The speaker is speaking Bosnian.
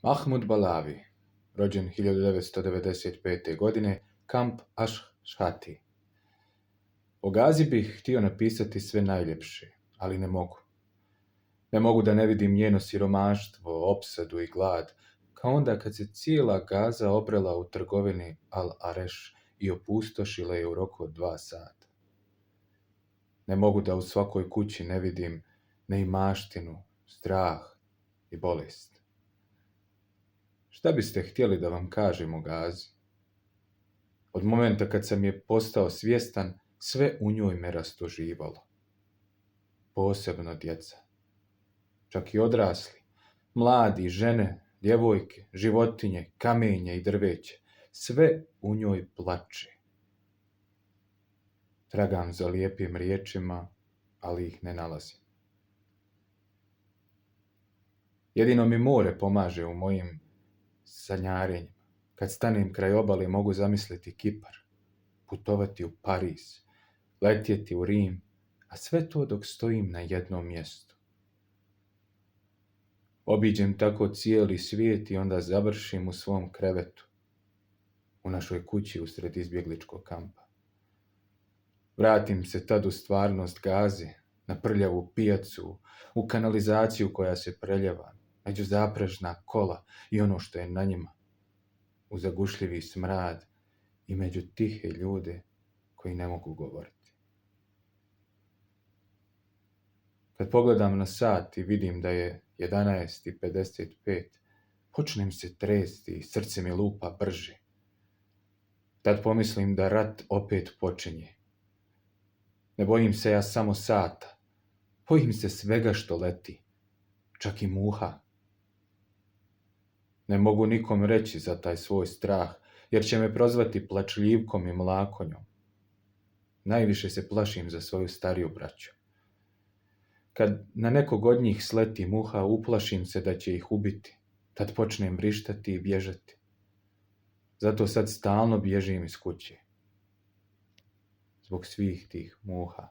Mahmud Balavi, rođen 1995. godine, Kamp Aš-Shati. O Gazi bih htio napisati sve najljepše, ali ne mogu. Ne mogu da ne vidim njeno siromaštvo, opsadu i glad, kao onda kad se cijela Gaza obrela u trgovini Al-Areš i opustošila je u roku od 2 sata. Ne mogu da u svakoj kući ne vidim neimaštinu, strah i bolest. Šta biste htjeli da vam kažem o Gazi? Od momenta kad sam je postao svjestan, sve u njoj me rastoživalo. Posebno djeca. Čak i odrasli, mladi, žene, djevojke, životinje, kamenje i drveće. Sve u njoj plače. Tragam za lijepim riječima, ali ih ne nalazim. Jedino mi more pomaže u mojim sanjarenjima. Kad stanem kraj obale mogu zamisliti Kipar, putovati u Pariz, letjeti u Rim, a sve to dok stojim na jednom mjestu. Obiđem tako cijeli svijet i onda završim u svom krevetu, u našoj kući usred izbjegličkog kampa. Vratim se tad u stvarnost Gaze, na prljavu pijacu, u kanalizaciju koja se preljeva, među zaprežna kola i ono što je na njima, u zagušljivi smrad i među tihe ljude koji ne mogu govoriti. Kad pogledam na sat i vidim da je 11:55, počnem se tresti i srce mi lupa brže. Tad pomislim da rat opet počinje. Ne bojim se ja samo sata, bojim se svega što leti, čak i muha. Ne mogu nikom reći za taj svoj strah, jer će me prozvati plačljivkom i mlakonjom. Najviše se plašim za svoju stariju braću. Kad na nekog od njih sleti muha, uplašim se da će ih ubiti. Tad počnem vrištati i bježati. Zato sad stalno bježim iz kuće. Zbog svih tih muha.